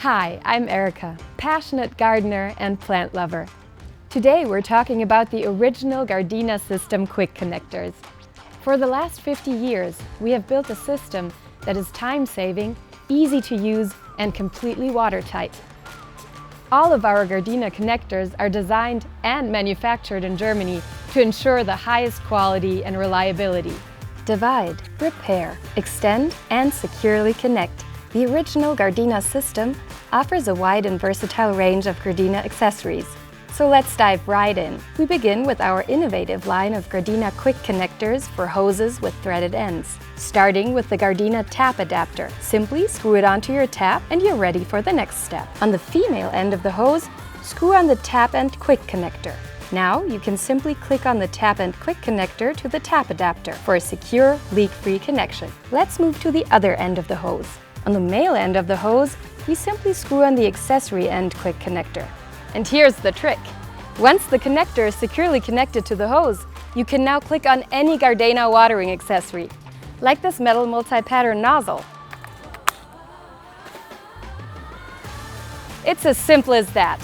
Hi, I'm Erica, passionate gardener and plant lover. Today we're talking about the original GARDENA System quick connectors. For the last 50 years, we have built a system that is time-saving, easy to use, and completely watertight. All of our GARDENA connectors are designed and manufactured in Germany to ensure the highest quality and reliability. Divide, repair, extend, and securely connect. The original GARDENA system offers a wide and versatile range of GARDENA accessories. So let's dive right in. We begin with our innovative line of GARDENA quick connectors for hoses with threaded ends. Starting with the GARDENA tap adapter. Simply screw it onto your tap and you're ready for the next step. On the female end of the hose, screw on the tap end quick connector. Now you can simply click on the tap end quick connector to the tap adapter for a secure, leak-free connection. Let's move to the other end of the hose. On the male end of the hose, we simply screw on the accessory end quick connector. And here's the trick. Once the connector is securely connected to the hose, you can now click on any GARDENA watering accessory, like this metal multi-pattern nozzle. It's as simple as that.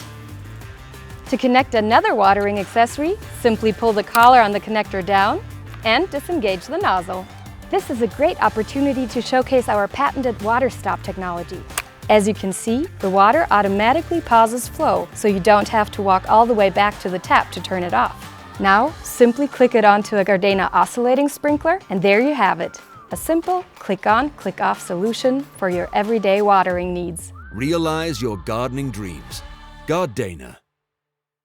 To connect another watering accessory, simply pull the collar on the connector down and disengage the nozzle. This is a great opportunity to showcase our patented water stop technology. As you can see, the water automatically pauses flow, so you don't have to walk all the way back to the tap to turn it off. Now, simply click it onto a GARDENA oscillating sprinkler, and there you have it. A simple click-on, click-off solution for your everyday watering needs. Realize your gardening dreams. GARDENA.